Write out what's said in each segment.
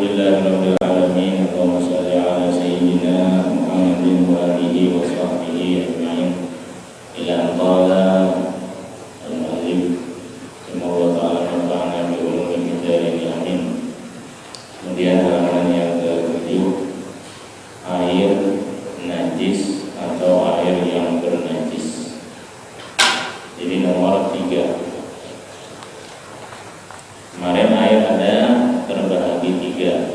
Alhamdulillahirabbil alamin. Allahumma shalli ala sayyidina Muhammadin wa alihi wa sahbihi ajma'in. Ila qala al-mu'allif semoga ta'ala nafa'ana bi ulumil hidayah amin. Kemudian halaman yang ke-7, air najis atau air yang bernajis. Jadi nomor 3. Kemarin air ada terbagi 3.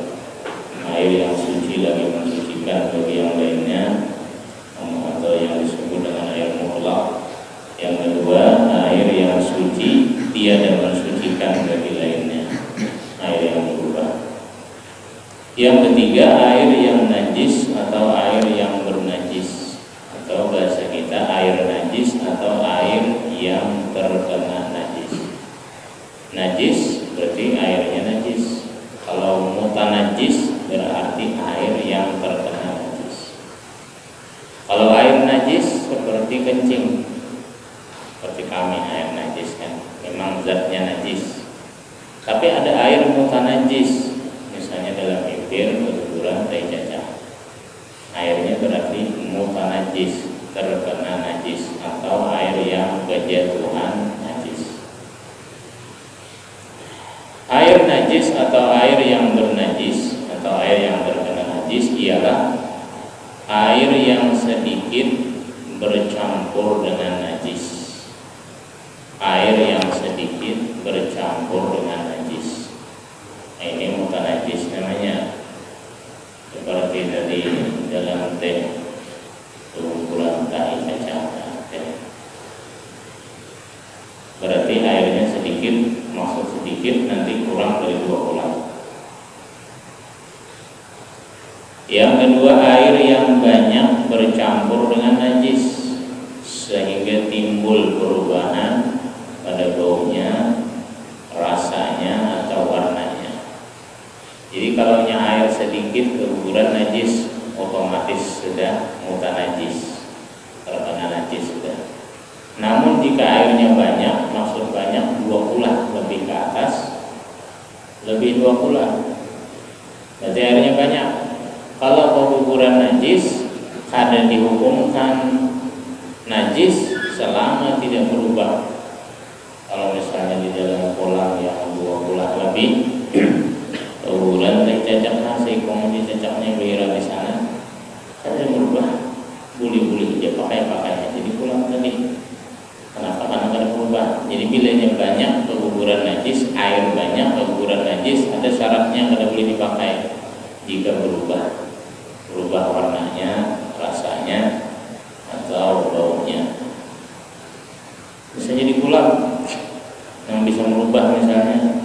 Air yang suci lagi mensucikan bagi yang lainnya, atau yang disebut dengan air mutlak. Yang kedua, air yang suci tiada mensucikan bagi lainnya, air yang berubah. Yang ketiga, air yang najis atau air yang bernajis, atau bahasa kita air najis atau air yang terkena najis. Najis berarti airnya najis. Kalau mutanajis berarti air yang terkena najis. Kalau air najis seperti kencing, seperti kami air najis kan, memang zatnya najis. Tapi ada air mutanajis, misalnya dalam bibir, berkurang, tai cacah. Airnya berarti mutanajis, terkena najis, atau air yang berjatuhan najis. Air najis atau air yang bernajis atau air yang terkena najis ialah air yang sedikit bercampur dengan najis. Air yang sedikit bercampur dengan najis. Nah, ini mutanajis namanya. Seperti tadi dalam teh ukuran tai cacah. Berarti airnya sedikit, maksud sedikit nanti kurang dari 2 ulang. Yang kedua, air yang banyak bercampur dengan najis sehingga timbul perubahan pada baunya, rasanya atau warnanya. Jadi kalau air sedikit keguguran najis, otomatis sudah mutanajis, terkena najis sudah. Namun jika airnya banyak, maksud banyak 2 ulah lebih ke atas, lebih 2 ulah, berarti airnya banyak. Kalau keguguran najis, ada dihukumkan najis selama tidak berubah. Kalau misalnya di dalam kolam yang 2 ulah lebih, keguguran tai cacak nasi, kemudian cacaknya berira di sana, ada berubah, buli-buli dia pakai-pakainya jadi kolam tadi. Kenapa? Karena ada perubahan. Jadi bilanya banyak keguguran najis, air banyak keguguran najis, ada syaratnya kada boleh dipakai. Jika berubah warnanya, rasanya, atau baunya. Bisa jadi kolam yang bisa merubah, misalnya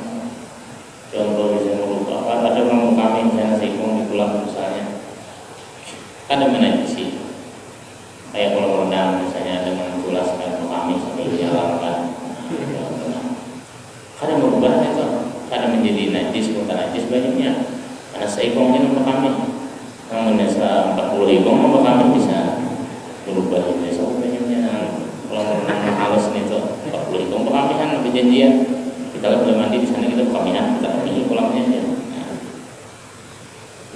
contoh bisa merubah apa? Ada orang kami misalnya seikung di kolam misalnya, ada menajisi. Kayak kolam renang misalnya ada mentulaskan kami sambil menyalamkan, kadang berubah itu, kadang menjadi najis, bukan najis banyaknya. Karena seikongnya nama kami, namun desa 40 ikong nama kami bisa berubah desa banyaknya. Kolam renang halus itu 40 ikong kami kan perjanjian. Kita boleh mandi di sana, kita kamihan, kita pilih kolamnya aja. Nah,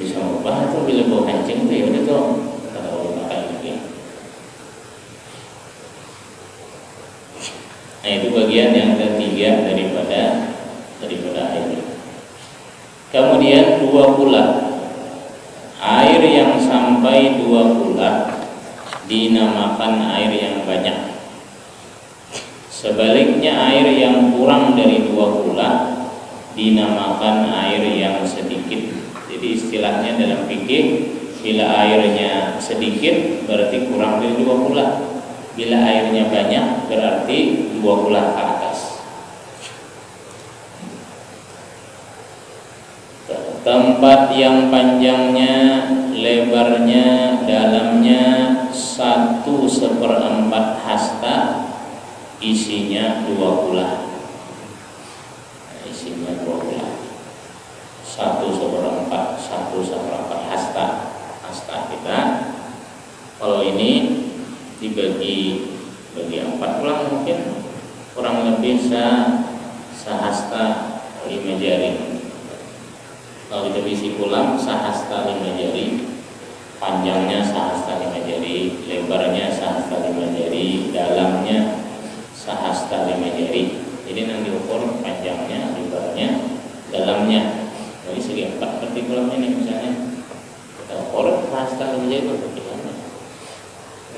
bisa berubah itu bila bau kencing itu ya udah tuh. Nah, itu bagian yang ketiga daripada air. Kemudian 2 ulah. Air yang sampai 2 ulah dinamakan air yang banyak. Sebaliknya air yang kurang dari 2 ulah dinamakan air yang sedikit. Jadi istilahnya dalam fikih, bila airnya sedikit berarti kurang dari 2 ulah. Bila airnya banyak berarti 2 ulah ke atas. Tempat yang panjangnya, lebarnya, dalamnya 1/4 hasta, isinya 2 ulah. Isinya 2 ulah. 1/4 hasta. Hasta kita. Kalau ini dibagi 4 ulang mungkin kurang lebih sehasta 5 jari. Kalau kita bisi kulam sahasta 5 jari, panjangnya sahasta 5 jari, lebarnya sahasta 5 jari, dalamnya sahasta 5 jari. Jadi yang diukur panjangnya, lebarnya, dalamnya. Jadi segi 4 berarti kulamnya nih misalnya. Kita ukur sahasta 5 jari berapa kilonya?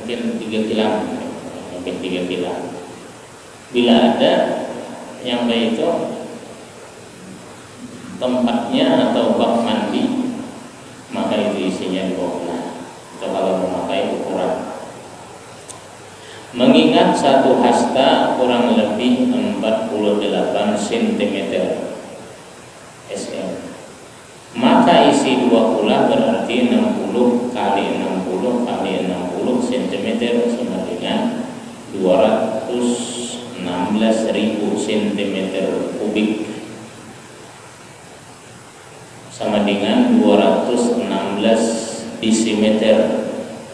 Mungkin 3 kilo, mungkin 3 kilo. Bila ada yang kayak itu tempatnya atau bak mandi, maka itu isinya 20. Itu kalau memakai ukuran. Mengingat satu hasta kurang lebih 48 cm SM, maka isi 20 berarti 60 kali 60 kali 60 cm sama dengan 216.000 cm kubik, sama dengan 216 desimeter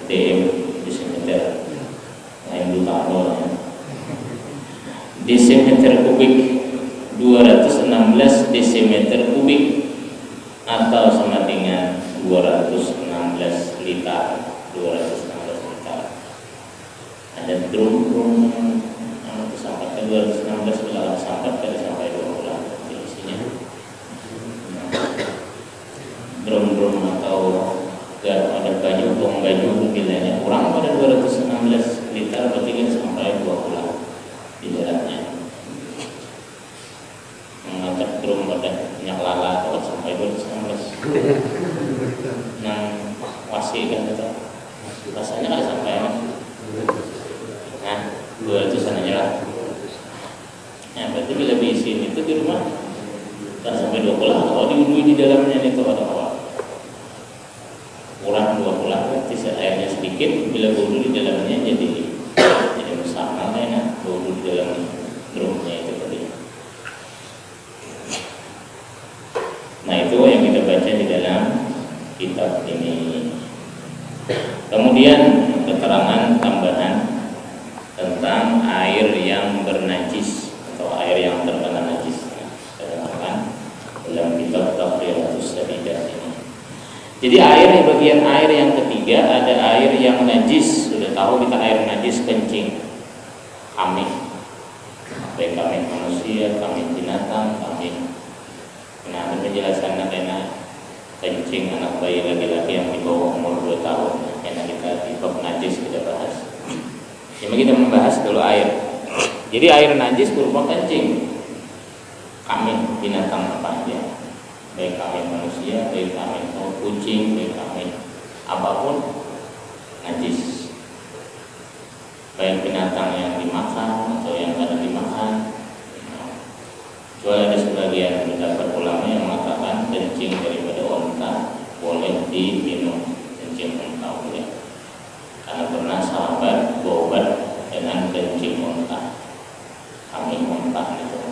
dm desimeter. Nah, yang dulu desimeter kubik, 216 desimeter kubik atau sama dengan 216 liter. 216 liter. Ada drum sampai ke 216 bila sampai 20 isinya. Drum atau ada baju, bong baju bilanya kurang pada 216 liter, berarti kan sampai 20 di dalamnya. Mengangkat drum pada minyak lala atau sampai 216. Nah, wasi kan itu rasanya ada sampai nah 200 aja lah. Nah, berarti bila diisiin itu di rumah tak sampai 20, kalau diudui di dalamnya itu ada apa? Kurang 20, berarti airnya sedikit, bila wudu di dalamnya jadi sama enak wudu di dalam drumnya itu tadi. Nah, itu yang kita baca di dalam kitab ini. Kemudian keterangan tambahan tentang air yang bernajis atau air yang terkena najis. Dalam kitab Taqriratus Sabidah ini. Jadi air, bagian air yang ketiga ada air yang najis. Sudah tahu kita air najis kencing, kami, baik kami manusia, kami binatang, kami. Nah, ada penjelasannya karena kencing anak bayi laki-laki yang di bawah umur 2 tahun. Karena kita di bab najis kita bahas. Jadi kita membahas dulu air. Jadi air najis berupa kencing. Kami binatang apa aja, baik kami manusia, baik kami kucing, baik kami apapun najis, baik binatang yang dimakan atau yang tidak dimakan. Kecuali ada sebagian pendapat ulama yang mengatakan kencing daripada unta boleh diminum, kencing unta boleh, karena pernah sahabat berobat dengan kencing unta, kami unta itu.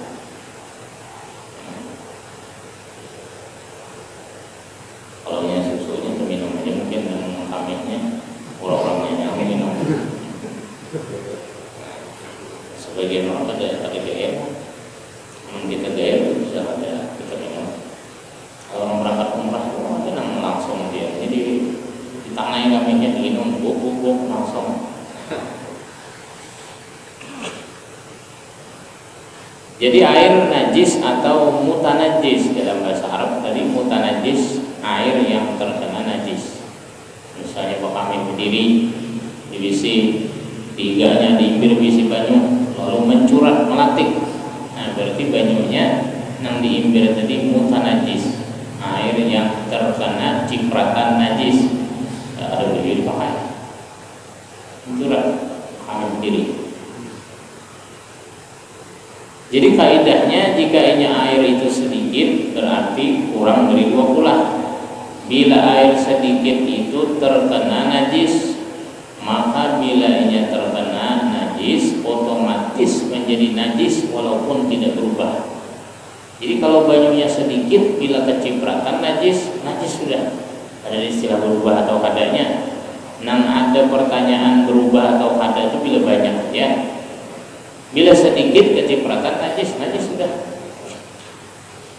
Kalau yang susunya itu minum aja mungkin, dan kambingnya orang-orangnya yang minum. Sebagian orang ada pakai GM, kita GM bisa ada kita minum. Kalau orang berangkat umrah itu kan langsung dia, jadi ditangani kambingnya diminum, buk langsung. Jadi air najis atau mutanajis dalam bahasa Arab tadi, mutanajis air yang terkena najis. Misalnya kami berdiri di WC, tiganya diimbir bisi banyu lalu mencurat melatik. Nah, berarti banyunya yang diimbir tadi mutanajis, air yang terkena cipratan najis. Ada berdiri pakai mencurat kami berdiri. Jadi kaidahnya jika air itu sedikit berarti kurang dari 20. Bila air sedikit itu terkena najis, maka bila ia terkena najis otomatis menjadi najis walaupun tidak berubah. Jadi kalau banyunya sedikit bila kecipratan najis sudah. Ada istilah berubah atau kadanya. Nang ada pertanyaan berubah atau kada itu bila banyak ya. Bila sedikit kecipratan najis sudah.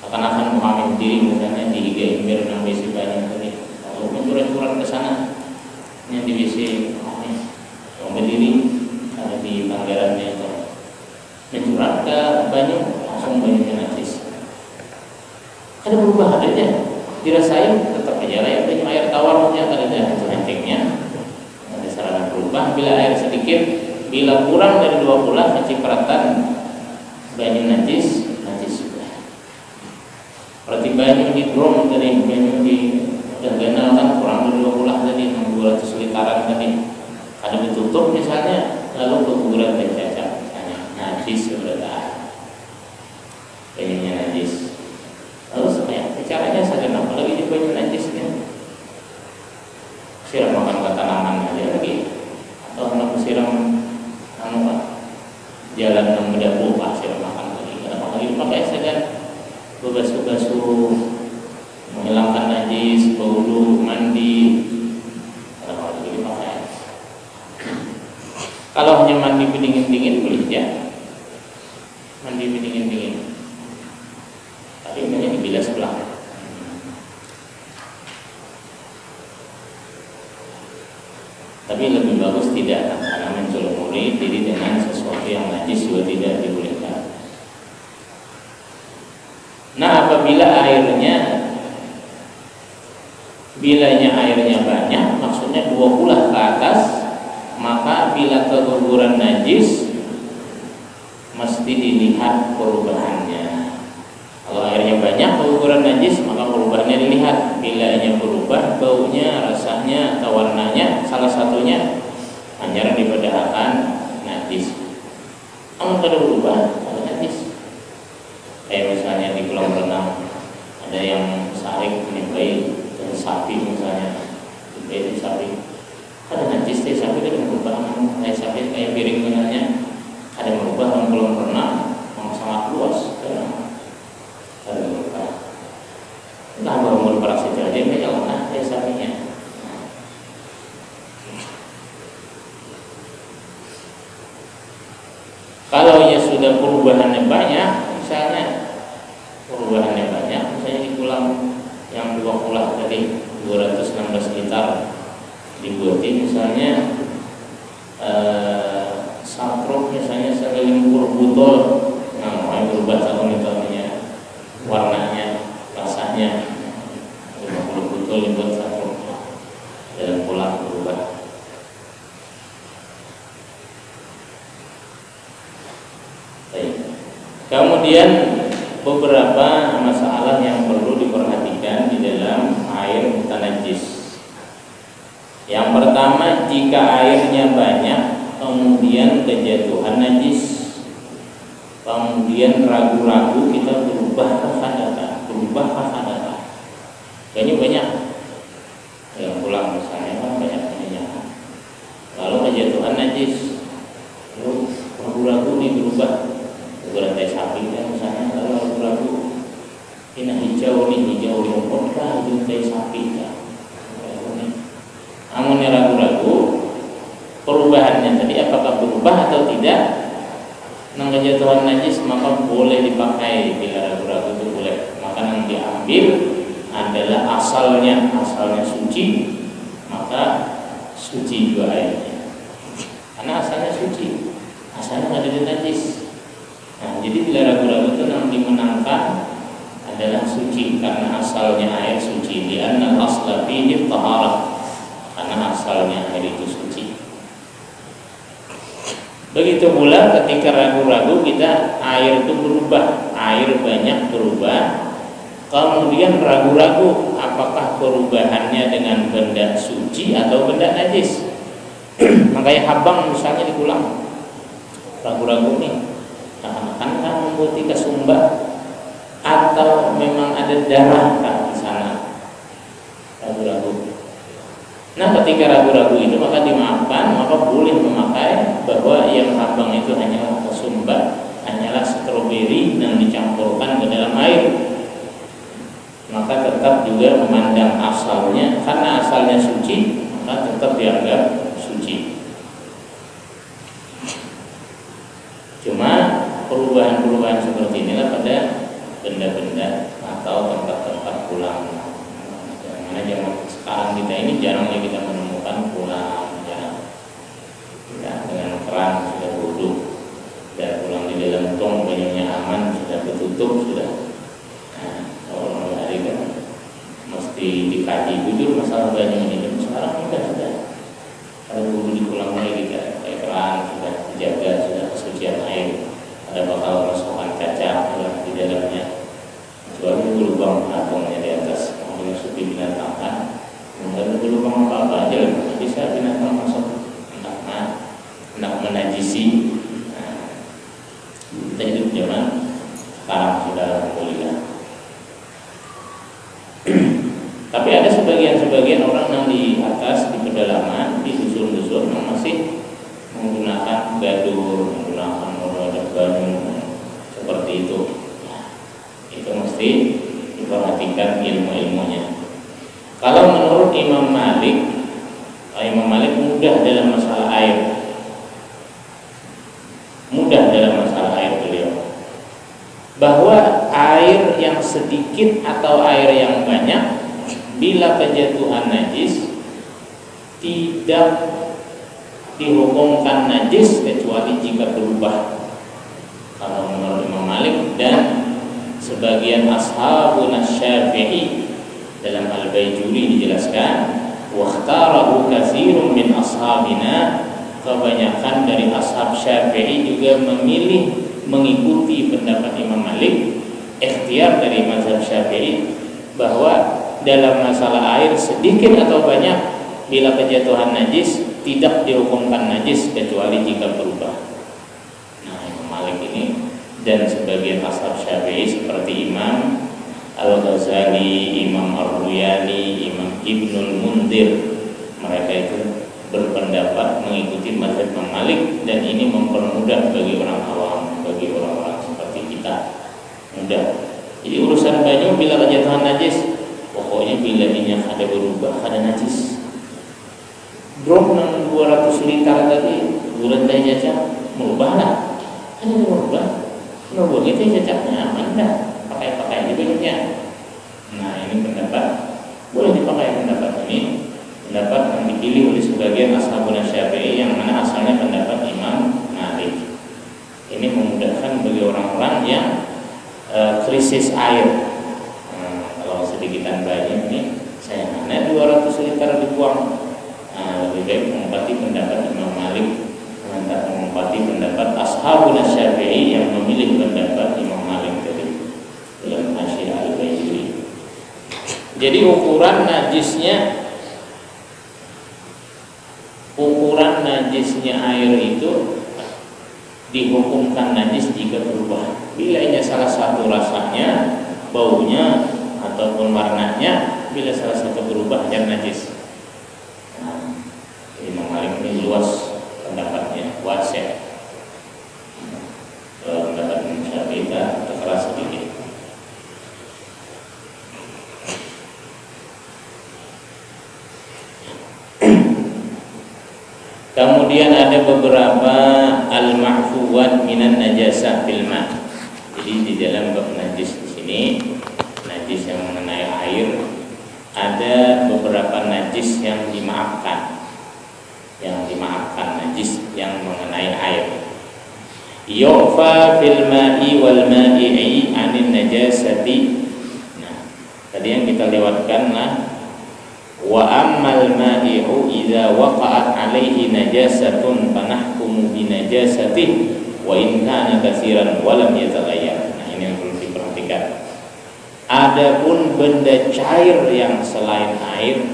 seakan-akan memahami diri misalnya di IG ember nang WC banyak tadi, kalau mencurhat-curhat ke sana yang di WC mau berdiri ada di anggarannya itu mencurhat ke banyak langsung banyaknya najis. Ada perubahan aja, dirasain tetap aja lah yang air tawar aja ada hancingnya, ada sarana berubah. Bila air sedikit, bila kurang dari 2 bulan kecipratan banyu najis sudah. Berarti banyu di drum tadi, banyu di ganal kan kurang dari 2 bulan tadi, 200 litaran tadi. Ada ditutup misalnya, lalu keguguran tercacat misalnya najis sudah, banyunya najis. Lalu caranya saya apa lagi di banyu najis ini? Siram makan ke tanaman aja lagi, atau anak siram jalan yang mendapu siram makan lagi. Kenapa lagi pakai saja basuh menghilangkan najis, berwudu, mandi. Kenapa lagi dipakai? Kalau hanya mandi dingin-dingin boleh ya, mandi dingin-dingin. Tapi ini dibilas ulang. Tapi lebih bagus tidak, karena mencelupuri diri dengan sesuatu yang najis juga tidak dibolehkan. Nah, apabila bilanya airnya banyak, maksudnya 2 ulah ke atas, maka bila keguguran najis mesti dilihat perubahannya. Kalau airnya banyak keguguran najis, maka perubahannya dilihat. Bilanya berubah, baunya, rasanya, atau warnanya, salah satunya hanya dipadahkan najis. Namun kalau berubah, ada najis. Kayak misalnya di kolam renang ada yang sarik menyampai dari sapi misalnya, dari sapi ada najis, dari sapi kan berubah, kayak sapi kayak piring benarnya ada berubah dalam kolam renang yang sangat luas. Ada berubah. Entah baru beraksi aja menjalankan dari sapinya. Kalau ya sudah perubahannya banyak, misalnya di kolam yang 2 ulah tadi 216 liter dibuatin misalnya satruk misalnya sekeliling botol, nah mau berubah satu liternya, warnanya, rasanya 50 botol dibuat satruk dalam kolam berubah. Kemudian beberapa masalah yang perlu diperhatikan di dalam air mutanajis. Yang pertama, jika airnya banyak kemudian kejatuhan najis, kemudian ragu-ragu kita berubah hadatah. Kayaknya banyak yang pulang misalnya kan banyak minyak, lalu kejatuhan najis, lalu ragu-ragu nih berubah berantai sapi kan misalnya, lalu ragu-ragu ini hijau rumput kah berantai sapi kah, namun ragu-ragu perubahannya tadi apakah berubah atau tidak. Nang kejatuhan najis maka boleh dipakai, bila ragu-ragu itu boleh. Maka yang diambil adalah asalnya suci, maka suci juga airnya, karena asalnya suci, asalnya nggak ada najis. Nah, jadi bila ragu-ragu itu yang dimenangkan adalah suci, karena asalnya air suci. Li'anna al-asla fihi taharah, karena asalnya air itu suci. Begitu pula ketika ragu-ragu kita air itu berubah, air banyak berubah, kemudian ragu-ragu apakah perubahannya dengan benda suci atau benda najis. Makanya habang misalnya di kolam, ragu-ragu nih akan membuat kesumbat atau memang ada darah di sana, ragu-ragu. Nah, ketika ragu-ragu itu maka dimaafkan, maka boleh memakai bahwa yang habang itu hanyalah kesumbat, hanyalah stroberi dan dicampurkan ke dalam air. Maka tetap juga memandang asalnya, karena asalnya suci, maka tetap dianggap suci. Cuma perubahan-perubahan seperti inilah pada benda-benda sekarang kita ini jarangnya kita menemukan pulang ya, dengan keran sudah duduk dan pulang di dalam tong banyunya aman sudah tertutup sudah. Nah, kalau hari kan mesti dikaji jujur masalah banyu ini. Dan sekarang sudah ada dulu diulang lagi kita kayak keran sudah dijaga sudah kesucian air, ada bakal rasukan kaca di dalamnya. Kecuali itu lubang atongnya di atas memasuki binatang kan, dan itu lubang apa aja bisa binatang masuk hendak menajisi. Nah, kita hidup zaman sekarang sudah alhamdulillah. Tapi ada sebagian orang yang di atas di pedalaman di dusun-dusun yang masih menggunakan gadur, menggunakan roda banyu seperti itu. Itu mesti diperhatikan ilmu-ilmunya. Kalau menurut Imam Malik mudah dalam masalah air. Mudah dalam masalah air beliau. Bahwa air yang sedikit atau air yang banyak bila kejatuhan najis tidak dihukumkan najis kecuali jika berubah. Kalau menurut Imam Malik dan sebagian ashabun Syafi'i dalam Al-Baijuri dijelaskan, waqtarahu katsirun min ashabina, kebanyakan dari ashab Syafi'i juga memilih mengikuti pendapat Imam Malik, ikhtiar dari mazhab Syafi'i bahwa dalam masalah air sedikit atau banyak bila kejatuhan najis tidak dihukumkan najis kecuali jika berubah. Nah, Imam Malik ini dan sebagian ashab Syafi'i seperti Imam Al-Ghazali, Imam Ar-Ruyani, Imam Ibnul Mundir, mereka itu berpendapat mengikuti mazhab Imam Malik, dan ini mempermudah bagi orang awam, bagi orang-orang seperti kita, mudah. Jadi urusan banyu bila kejatuhan najis, pokoknya bila minyak ada berubah, ada najis. Drum 200 liter tadi bulan teh jajak merubah lah, ada merubah. Merubah itu jajaknya aman dah, pakai di bajunya. Nah, ini pendapat boleh dipakai pendapat ini, pendapat yang dipilih oleh sebagian ashabun Syafi'i yang mana asalnya pendapat Imam Malik. Ini memudahkan bagi orang-orang yang krisis air. Kalau sedikitan banyak ini saya mana 200 liter dibuang. Lebih baik mengobati pendapat Imam Malik, mengobati pendapat ashabun Syafi'i yang memilih pendapat Imam Malik tadi dalam Hasyiyah Al-Baijuri. Jadi ukuran najisnya air itu dihukumkan najis jika berubah. Bila ini salah satu rasanya, baunya ataupun warnanya, bila salah satu berubah dan najis. Nah, Imam Malik ini luas pendapatnya, wasiat. Pendapat Imam Syafi'i terkeras sedikit. Kemudian ada beberapa al-mahfuwat minan najasah fil ma'. Jadi di dalam bab najis di sini, najis yang mengenai air, ada beberapa najis yang dimaafkan. Yang dimaafkan najis yang mengenai air. Yu'fa fil ma'i wal ma'i'i 'anil najasati. Nah, tadi yang kita lewatkan lah, wa ammal ma'i'u idza waqa'at 'alaihi najasatun fanahkumu bi najasatihi wa in kana katsiran wa lam yataghayyar. Nah, ini yang perlu diperhatikan. Adapun benda cair yang selain air,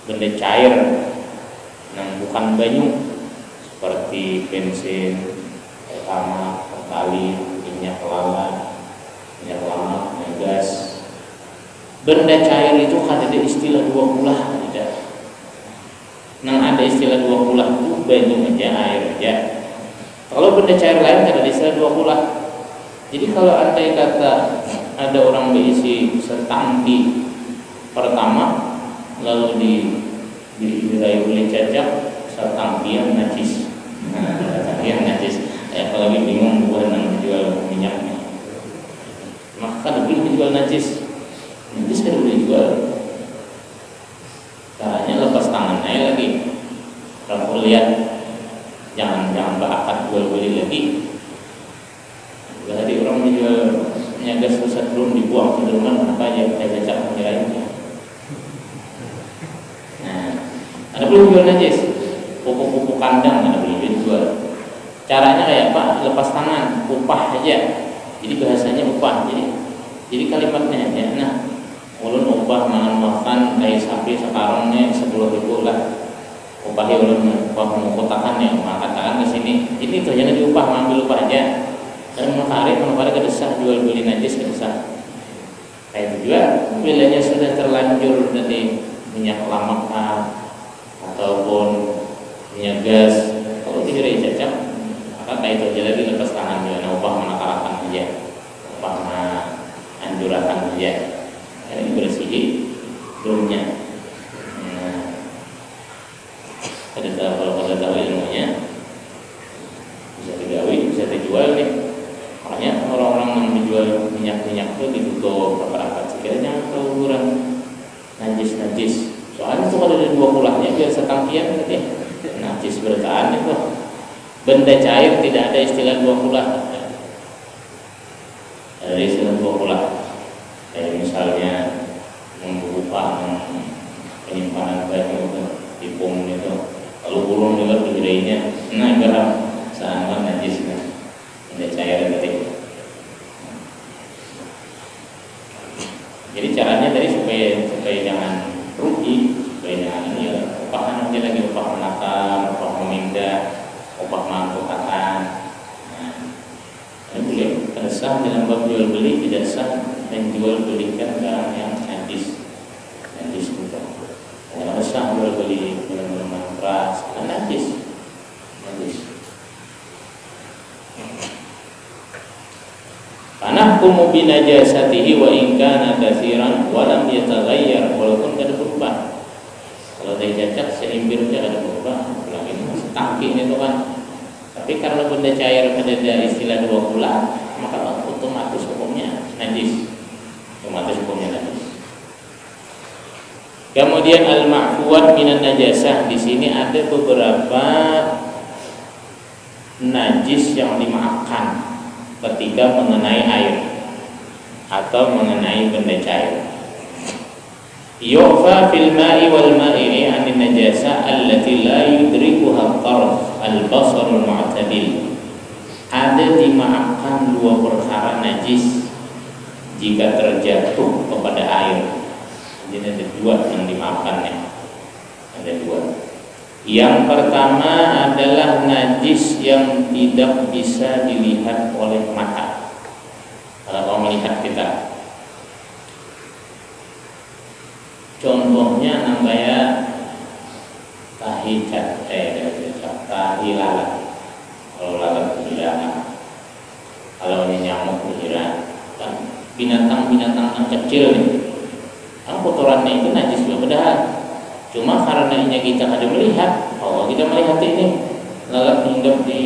benda cair yang bukan banyu seperti bensin, pertama, pertalite, minyak kelapa, minyak gas. Benda cair itu kan ada istilah dua kulah, tidak? Nah, ada istilah dua kulah itu banyu aja, air aja. Kalau benda cair lain kan ada istilah dua kulah. Jadi kalau andai kata ada orang berisi setangki pertama lalu dirayu oleh cacak setangki yang najis. Setangki yang najis. Apalagi bingung buah yang dijual minyaknya. Maka lebih dijual najis. Najis kan boleh dijual. ngelihat jangan berakad jual beli lagi. Jadi orang menjual gas rusak belum dibuang ke rumah, kenapa aja kayak cacak menjelainnya. Nah, ada belum jual najis, pupuk kandang ada belum dijual. Caranya kayak apa? Lepas tangan, upah aja. Jadi bahasanya upah. Jadi kalimatnya ya. Nah, ulun upah makan kayak sapi sekarangnya 10.000 lah. Upahnya ulun upah mengkotakan ya, mengatakan ke sini. Ini tuh jangan diupah, ambil upah aja. Dan mengkarik kedesah jual beli najis kedesah. Kayak itu juga bilanya sudah terlanjur dari minyak lamak ataupun minyak gas, kalau tidak cacat, maka kayak itu aja lagi lepas tangan juga. Upah menakarakan aja, upah anjurakan aja. Ini bersih belumnya. Kalau pada tahu ilmunya bisa digawi, bisa dijual nih. Makanya orang-orang yang menjual minyak itu ditutup rapat-rapat sekiranya keluaran najis. Soalnya itu kalau ada 2 kulahnya biar setangkian gitu ya. Najis bertahan itu. Benda cair tidak ada istilah 2 kulah. Ada istilah 2 kulah. Kayak misalnya membuka penyimpanan baju itu, tipung itu, lalu burung juga diberinya. Nah, garam sama najis kan. Benda cair tadi. Jadi caranya tadi supaya jangan rugi, supaya jangan ini ya, upah aja lagi, upah menakar, upah memindah, upah mengkotakan. Nah, ini boleh sah dalam bab jual beli, tidak sah dan jual belikan barang yang najis itu. Tidak sah jual beli minuman keras karena najis. Anahkumu binajasatihi wa in kana katsiran wa lam yataghayyar, walaupun tidak berubah. Kalau dia cacat seimbir dia ada berubah, lagi masih tangki itu kan. Tapi karena benda cair pada istilah 2 kulah, maka otomatis hukumnya najis. Kemudian al-ma'fuwat minan najasah, di sini ada beberapa najis yang dimaafkan ketika mengenai air atau mengenai benda cair. Yu'fa fil ma'i wal ma'i anin najasa allati la yudrikuha at-tarf al-basar al-mu'tadil. Ada dimaafkan 2 perkara najis jika terjatuh kepada air. Jadi ada 2 yang dimaafkannya. Ada 2. Yang pertama adalah najis yang tidak bisa dilihat oleh mata. Kalau melihat kita, contohnya namanya tahi tahi lalat. Kalau lalat kira, kalau ini nyamuk kira, kan binatang-binatang yang kecil nih, kan kotorannya itu najis padahal. Cuma karenanya kita ada melihat, kita melihat ini lalat hinggap di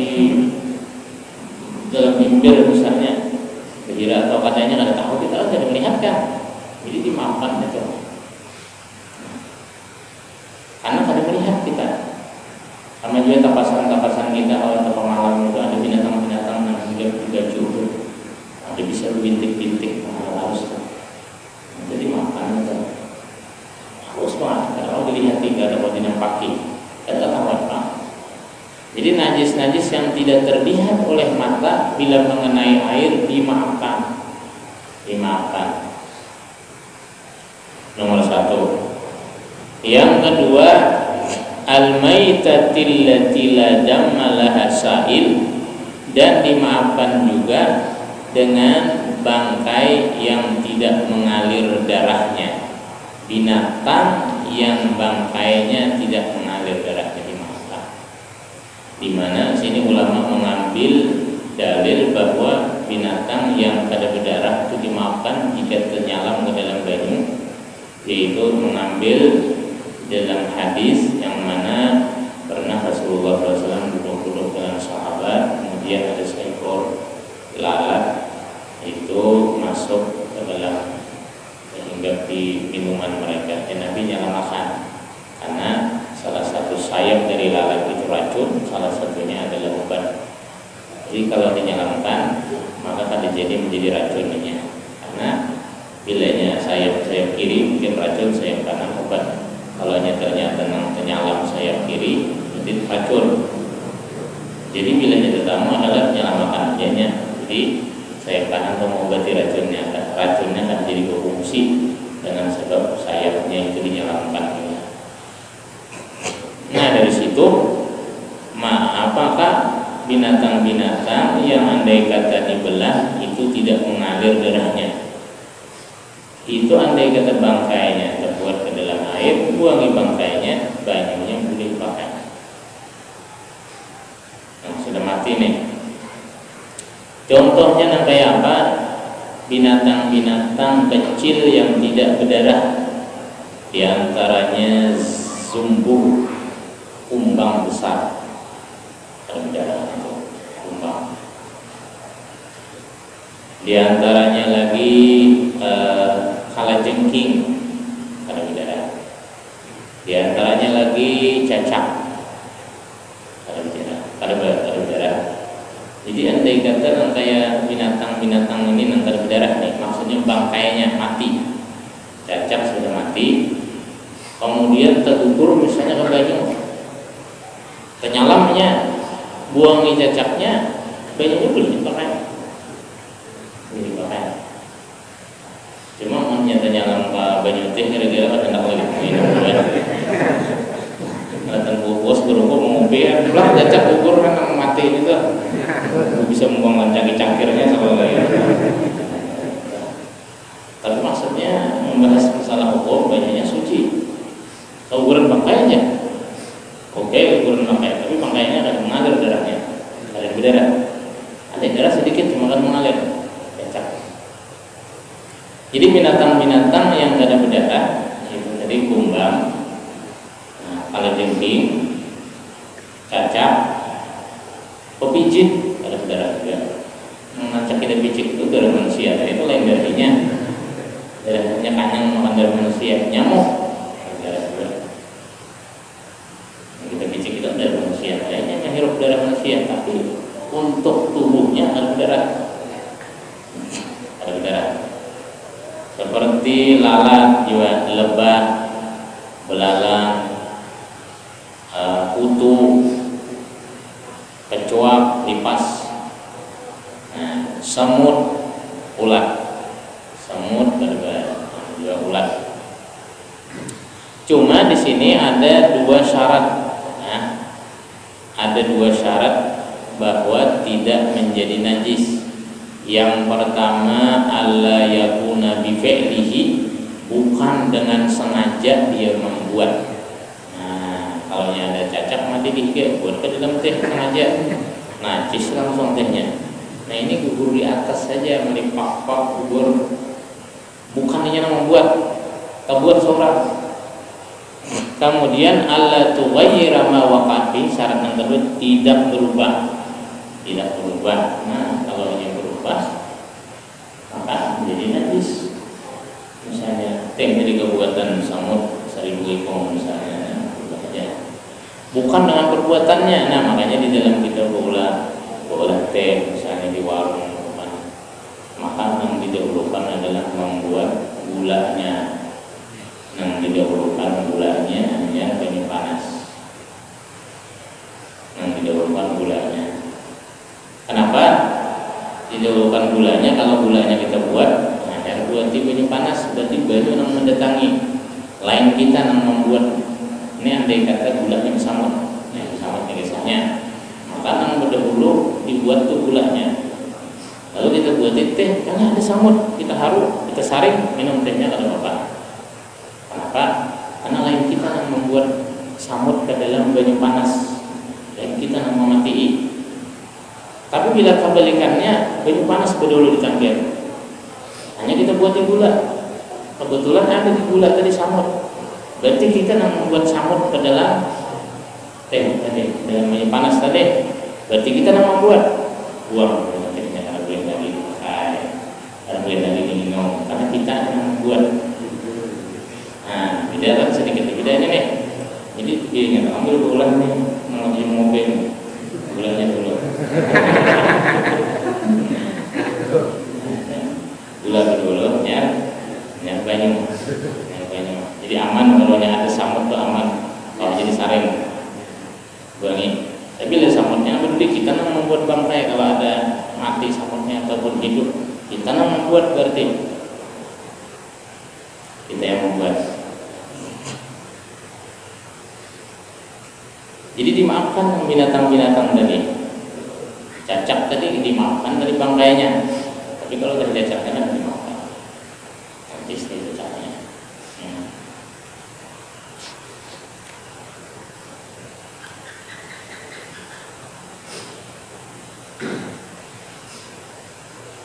dalam bibir misalnya, kira atau katanya nggak tahu, kita ada melihat kan, jadi dimaafkan itu. Karena ada melihat kita, sama juga tapasan kita atau pemalam itu ada binatang-binatang yang hinggap di baju itu, ada bisa bintik-bintik harus, jadi maafkan itu. Kalau dilihat tidak ada yang pakai, tidak tahu apa. Jadi najis-najis yang tidak terlihat oleh mata bila mengenai air dimaafkan. Nomor 1. Yang kedua, al-maitatil lati la damma laha sa'il, dan dimaafkan juga dengan bangkai yang tidak mengalir darahnya. Binatang yang bangkainya tidak mengalir darahnya dimaafkan. Di mana sini ulama mengambil dalil bahwa binatang yang pada berdarah itu dimaafkan jika ternyalam ke dalam banyu, yaitu mengambil dalam hadis yang mana pernah Rasulullah SAW duduk dengan sahabat, kemudian ada seekor lalat itu masuk ke dalam hingga di minuman mereka, dan Nabi nyala makan karena salah satu sayap dari lalat itu racun, salah satunya adalah obat. Jadi kalau dinyalamkan maka akan menjadi racunnya. Karena bilanya sayap kiri mungkin racun, sayap kanan obat. Kalau ternyata menyalam sayap kiri itu racun. Jadi bilanya terutama adalah menyelamatkan dianya. Jadi sayap kanan mengobati racunnya akan jadi berfungsi dengan sebab sayapnya itu dinyalamkan. Nah dari situ, apakah binatang-binatang yang andai kata dibelah itu tidak mengalir darahnya? Itu andai kata bangkainya terbuat ke dalam air, buangi bangkainya, banyunya boleh dipakai. Nah, sudah mati nih. Contohnya kayak apa? Binatang-binatang kecil yang tidak berdarah, di antaranya sumbu, kumbang besar, berdarah itu kumbang. Di antaranya lagi kalajengking, ada berdarah. Di antaranya lagi cacak, ada berdarah. Jadi andai kata kayak binatang-binatang ini nangkar berdarah nih, maksudnya bangkainya mati, cacak sudah mati, kemudian terkubur misalnya ke banyu, penyalamnya, buangi cacaknya, banyunya boleh dipakai. Cuma nyata nyalam ke banyu teh kira-kira kan enak lagi minum kan. Kelihatan bos berhukum mengopi, pulang cacak ukur kan mati itu. Bisa membuang cangkir-cangkirnya sama lain. Tapi maksudnya membahas masalah hukum banyaknya suci. Ukuran bangkainya, oke, ukuran bangkai, tapi bangkainya akan mengalir darahnya, ada berdarah. Ada darah sedikit cuma akan mengalir. Jadi binatang-binatang yang tidak ada berdarah itu tadi kumbang, kalajengking, cacak, pepijit ada berdarah juga. Cacak kita pijit itu darah manusia, itu lain darahnya. Darahnya kanyang makan darah manusia, nyamuk darah juga. Kita pijit itu darah manusia, kayaknya menghirup darah manusia, tapi untuk tubuhnya ada berdarah. Ada berdarah. Seperti lalat juga, lebah, belalang, kutu, kecoak, lipas, semut, ulat, juga ulat. Cuma di sini ada dua syarat, ada dua syarat bahwa tidak menjadi najis. Yang pertama, alla yakuna bi fi'lihi, bukan dengan sengaja dia membuat. Nah, kalau ada cacak mati dikit buat ke dalam teh sengaja, najis langsung tehnya. Nah, ini gugur di atas saja melipak-pak gugur, bukan dia yang membuat, terbuat seorang. Kemudian alla tughayyira ma waqafi, syarat yang kedua tidak berubah. Nah, kalau yang maka menjadi najis. Misalnya teh dari kebuatan samut 1000 ekor misalnya, bukan dengan perbuatannya. Nah, makanya di dalam kita bola teh misalnya di warung, maka yang didahulukan adalah membuat gulanya. Yang didahulukan gulanya hanya banyu panas. Kenapa? Didahulukan gulanya. Kalau gulanya kita buat, yang buat di banyu panas, berarti banyu yang mendatangi. Lain kita yang membuat. Ini andai kata gulanya samut, samutnya kisahnya, maka yang berdahulu dibuat tuh gulanya. Lalu kita buat teh, karena ada samut, kita haru, kita saring, minum tehnya kalau apa. Kenapa? Karena lain kita yang membuat samut ke dalam banyu panas, dan kita yang mematii. Tapi bila kebalikannya, banyu panas berdahulu di cangkir, hanya kita buat di gula. Kebetulan ada di gula tadi samut, berarti kita yang membuat samut ke dalam teh tadi, dalam banyu panas tadi. Berarti kita yang membuat, buang tehnya, karena boleh lagi pakai, karena boleh lagi minum, karena kita yang membuat. Nah, beda kan sedikit bedanya nih. Jadi dia ingat ambil bulan nih mengaji mobil bulannya dulu. Bulan dulu ya banyu. Jadi aman kalau ada samut tuh aman. Kalau jadi sareng buangin. Tapi lihat samutnya berarti kita membuat bangkai kalau ada mati samutnya ataupun hidup kita membuat berarti kita yang membuat. Jadi dimaafkan binatang-binatang tadi. Cacak tadi dimaafkan dari bangkainya. Tapi kalau dari cacaknya tidak dimaafkan. Nanti itu caranya.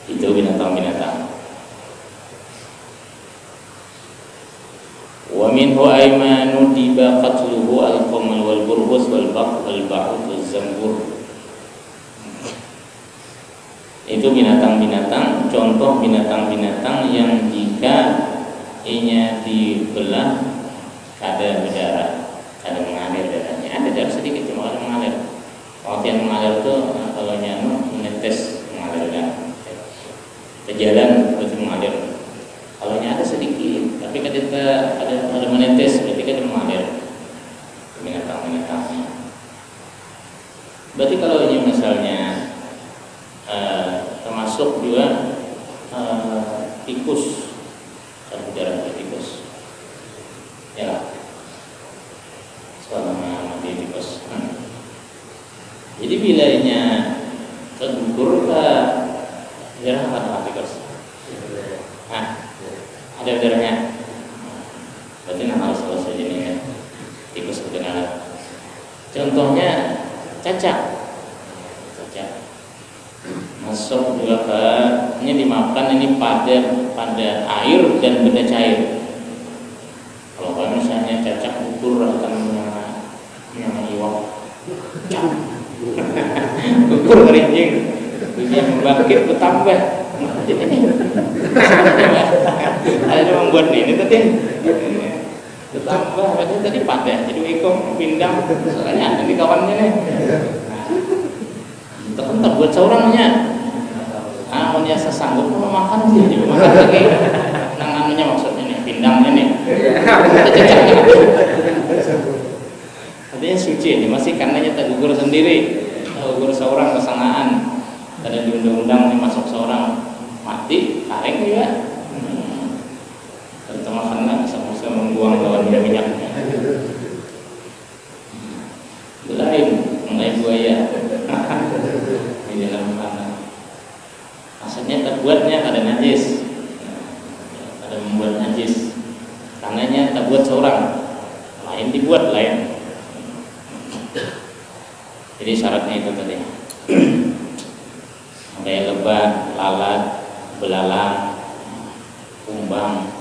Itu binatang-binatang. Wa minhu aymanu diba qatluhu al-qamal wal burhus wal baq wal ba'ud wal zambur. Itu binatang-binatang, contoh binatang-binatang yang jika inya dibelah ada berdarah, ada mengalir darahnya. Ada darah sedikit cuma ada mengalir. Waktu yang mengalir itu kalau nyanu menetes mengalir darah. Berjalan berarti mengalir. Kalau ada sedikit, tapi ketika ada menetes berarti kan mengalir binatang-binatangnya. Berarti kalau ini misalnya termasuk juga tikus, darah tikus, ya, selama mati tikus. Jadi bilanya tergugur darah apa tikus? Ada darahnya. Berarti harus selesai ini ya. Tikus kedengaran. Contohnya cacak. Masuk juga ini dimaafkan ini pada air dan benda cair. Kalau misalnya cacak gugur akan iwak. Gugur kerincing. Dia membangkit bertambah. Ada membuat ini tadi bertambah berarti tadi padah jadi ikut pindang soalnya ada di kawannya nih. Terkenal buat seorangnya. Punya sesanggup mau makan sih jadi makan lagi. Nangannya maksudnya nih pindangnya nih. Artinya suci ini masih karenanya tak gugur sendiri. Gugur seorang kesangaan. Ada di undang-undang ini masuk seorang mati, tarik juga. Terutama karena bisa membuang lawan minyaknya. Lain, mulai buaya di dalam tanah. Maksudnya terbuatnya ada najis, ada membuat najis. Karenanya terbuat seorang, lain dibuat lain. Jadi syaratnya itu tadi. Kayak lebat, lalat, belalang, kumbang,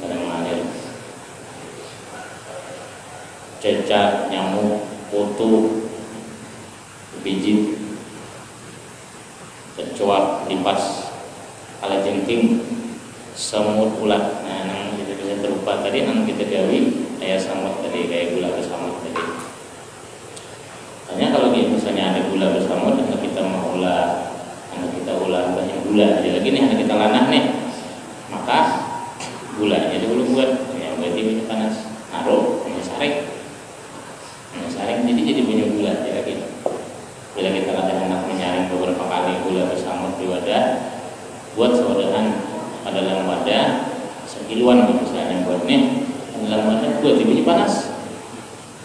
ada mengalir, cecak, nyamuk, kutu, pijit, kecoak, lipas, kalajengking, semut, ulat. Nah, nang kita bisa terupa tadi, nang kita gawi kayak semut tadi, kayak gula bersamut tadi. Hanya kalau misalnya ada gula bersamut, dan kita mau ulah, anak kita ulah banyak gula, jadi lagi nih anak kita lanah nih, maka gulanya dulu buat, ya berarti minyak panas, naruh, minyak saring, jadi banyak gula, jadi lagi. Bila kita ada anak menyaring beberapa kali gula bersamut di wadah, buat sewadahan pada dalam wadah sekiluan misalnya buat nih dalam wadah buat minyak panas,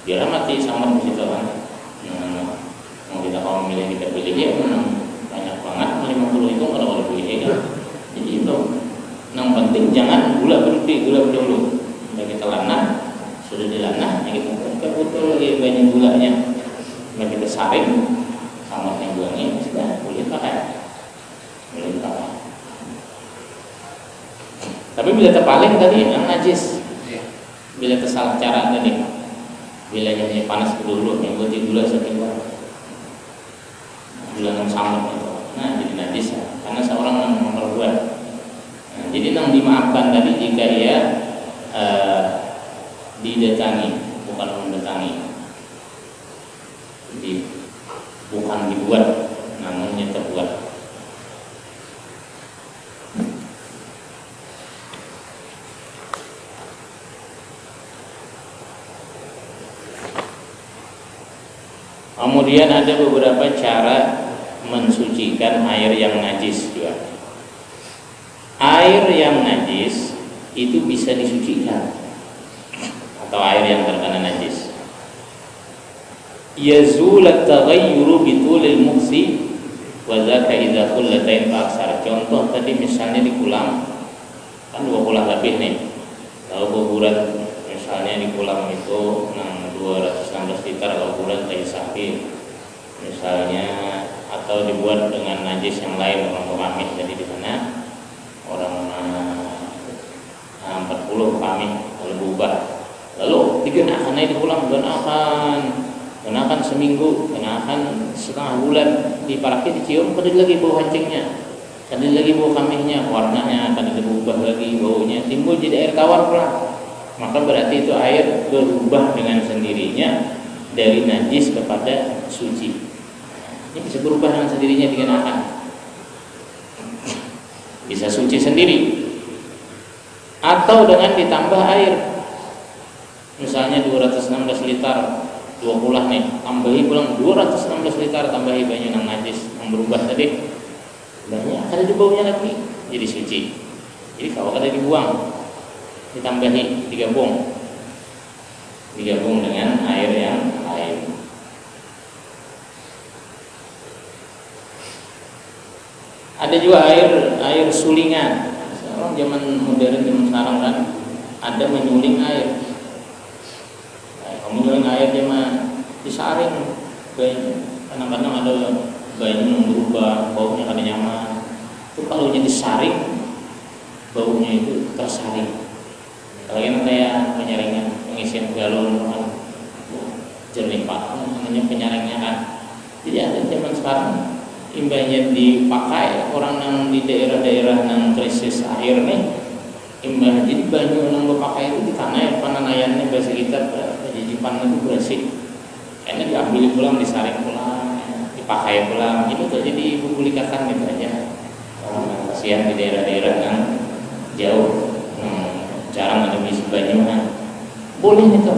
biar mati samut di situ kan. Mau kita kalau memilih kita pilih ya banyak banget 50 itu kalau pilih kan. Jadi itu yang penting jangan gula berhenti gula dulu. Sudah kita lanah, sudah dilanah, ya kita butuh lagi banyak gulanya. Nah kita saring sama yang buangnya sudah boleh pakai. Tapi bila terpaling tadi yang najis, bila tersalah cara tadi, bila yang panas dulu yang buat gula sekitar gula yang samut itu, nah jadi najis ya, karena seorang yang memperbuat. Nah, jadi yang dimaafkan tadi jika ia didatangi, bukan didatangi. Jadi bukan dibuat, namun yang terbuat. Kemudian ada beberapa cara mensucikan air yang najis juga. Air yang najis itu bisa disucikan, atau air yang terkena najis. Yazul at-taghayyuru bitulil muksi wa dzaka idza qullatain fa'aksar. Contoh tadi misalnya di kolam kan 2 kolam lebih nih. Kalau kuburan misalnya di kolam itu 216 liter kalau kuburan tai sapi misalnya, atau dibuat dengan najis yang lain orang kami. Jadi di sana orang 40 kami kalau berubah, lalu dikenakan di kolam, kenakan seminggu, kenakan setengah bulan, diparaki dicium, kadang lagi bau hancingnya, kadang lagi bau kambingnya, warnanya kadang berubah lagi baunya, timbul jadi air tawar pula. Maka berarti itu air berubah dengan sendirinya dari najis kepada suci. Ini bisa berubah dengan sendirinya dikenakan, bisa suci sendiri, atau dengan ditambah air. Misalnya 216 liter 2 kulah nih, tambahi pulang 216 liter, tambahi banyu yang najis yang berubah tadi, banyak ada di baunya lagi jadi suci. Jadi kalau ada dibuang, ditambahi, digabung dengan air yang lain. Ada juga air sulingan. Sekarang zaman modern, zaman sekarang kan ada menyuling air. Menyuling air dia mah disaring, kadang-kadang ada banyu yang berubah, baunya kada nyaman. Itu kalau disaring, baunya itu tersaring. Kalau yang kayak penyaringan, pengisian galon kan jernih pak, namanya penyaringnya kan. Jadi ada zaman sekarang imbahnya dipakai orang yang di daerah-daerah yang krisis air nih, imbah jadi banyu yang dipakai itu di tanah pananayannya bahasa kita jajipan itu bersih, karena diambil pulang, disaring pulang, dipakai pulang, itu terjadi dipublikakan gitu aja. Orang kasihan di daerah-daerah yang jauh, jarang ada misi banyunya, boleh itu,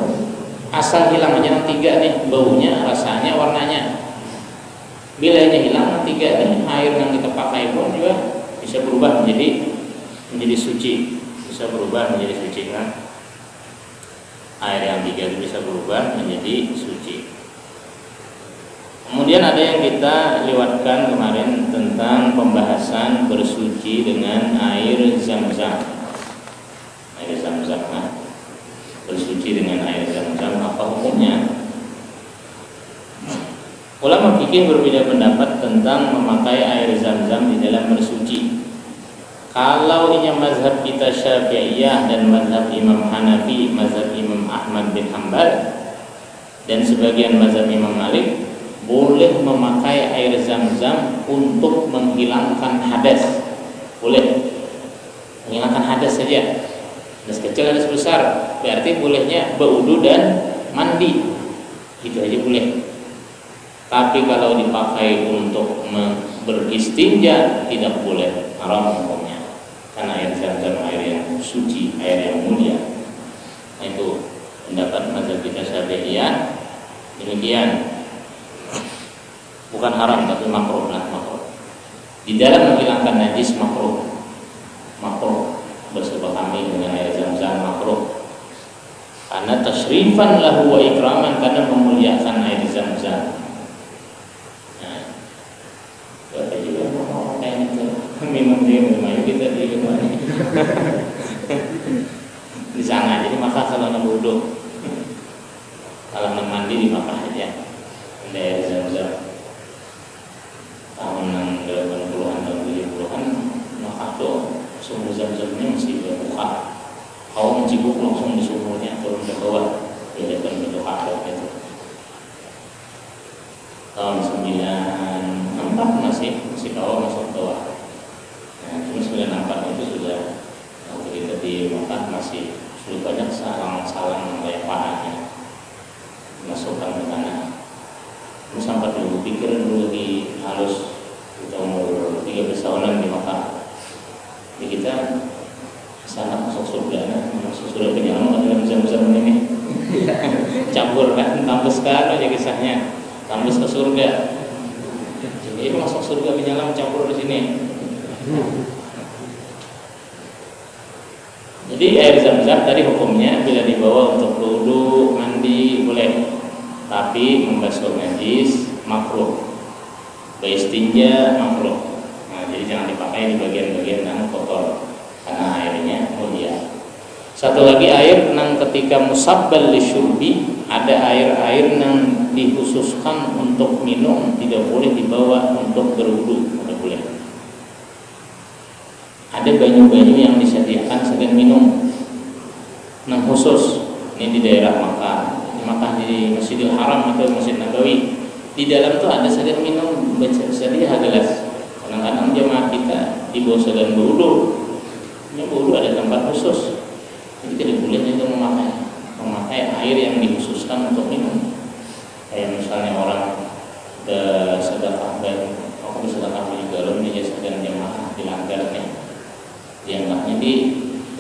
asal hilang aja yang 3 nih, baunya, rasanya, warnanya. Bila ini hilang 3 nih, air yang kita pakai pun juga bisa berubah menjadi suci, bisa berubah menjadi suci kan. Air yang 3 itu bisa berubah menjadi suci. Kemudian ada yang kita lewatkan kemarin tentang pembahasan bersuci dengan air zam-zam. Air zam-zam, bersuci dengan air zam-zam apa hukumnya? Ulama fikih berbeda pendapat tentang memakai air zam-zam di dalam bersuci. Kalau ini mazhab kita Syafi'iyah dan mazhab Imam Hanafi, mazhab Imam Ahmad bin Hanbal, dan sebagian mazhab Imam Malik, boleh memakai air zam-zam untuk menghilangkan hadas. Boleh menghilangkan hadas saja, hadas kecil, hadas besar. Berarti bolehnya berwudu dan mandi, itu aja boleh. Tapi kalau dipakai untuk beristinja tidak boleh, haram hukumnya. Karena air zam-zam air yang suci, air yang mulia. Nah, itu pendapat mazhab kita Syafi'iyah. Demikian, bukan haram tapi makruh lah, makruh. Di dalam menghilangkan najis makruh bersebahami dengan air zam-zam makruh. Karena tasyrifan lahu wa ikraman, karena memuliakan air zam-zam. Minum kita di rumah di sana. Jadi maka kalau nak wudhu, kalau nak mandi dimakan aja air zam-zam. Tahun 80-an, tahun 70-an, maka tuh sumur zam-zamnya masih berbuka. Kau mencibuk langsung di sumurnya turun ke bawah, di depan bentuk akar itu. Tahun 94 masih kau masuk bawah. Cuma 94 itu sudah waktu kita di Mekah masih banyak salang-salang lemparannya. biologi halus kita umur 13 tahunan di Makkah. Jadi kita sana masuk surga, masuk surga penyelam dalam zaman ini. Campur kan, tambus kan aja kisahnya, tambus ke surga. Jadi masuk surga penyelam campur di sini. Jadi air zam-zam tadi hukumnya bila dibawa untuk wudu, mandi boleh, tapi membasuh najis makruh, beristinja makruh. Nah, jadi jangan dipakai di bagian-bagian yang kotor karena airnya mulia. Satu lagi air nang ketika musabbal lisyurbi, ada air-air nang dikhususkan untuk minum, tidak boleh dibawa untuk berwudu, tidak boleh. Ada banyu-banyu yang disediakan segan minum nang khusus. Ini di daerah Makkah, di Masjidil Haram atau Masjid Nabawi. Di dalam tuh ada segan minum, sedia gelas. Kadang-kadang jemaah kita dibawa segan berwudu. Ini berwudu ada tempat khusus. Jadi tidak boleh itu memakai air yang dikhususkan untuk minum. Kayak misalnya orang sedekah waktu sedekah di galon dia sedang jemaah dilanggar nih. Dianggapnya di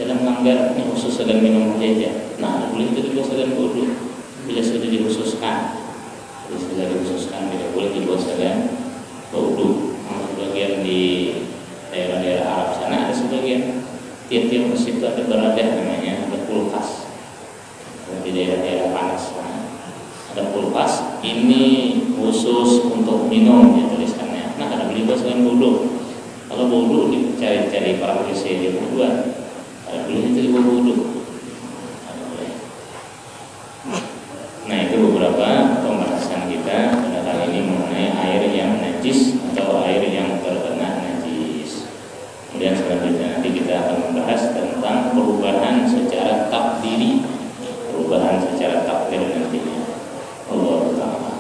dalam langgar ini khusus sedang minum saja. Nah, boleh itu juga sedang wudu bila sudah dikhususkan. Jadi sudah dikhususkan tidak boleh dibuat sedang wudu. Sebagian di daerah-daerah Arab sana ada sebagian tiap-tiap masjid itu ada beradah namanya, ada kulkas. Di daerah-daerah panas sana ada kulkas. Ini khusus untuk minum ya tulisannya. Nah, ada beli sedang wudu. Kalau wudu dicari-cari para polisi di wuduan, kalau boleh itu dibawa wudu. Nah, itu beberapa pembahasan kita pada kali ini mengenai air yang najis atau air yang terkena najis. Kemudian selanjutnya nanti kita akan membahas tentang perubahan secara takdiri, perubahan secara takdir nantinya. Allah Ta'ala.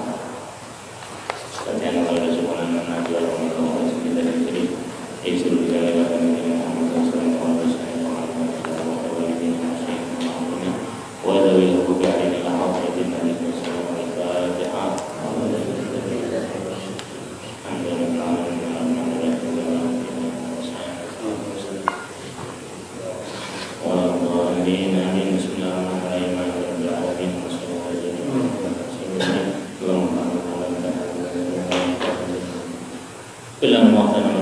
Seperti yang Allah Subhanahu wa Ta'ala kita dari Yesus juga lewat Nabi Muhammad SAW wa dawil hukari ila hafidin Nabi SAW al-Fatiha Bismillahirrahmanirrahim.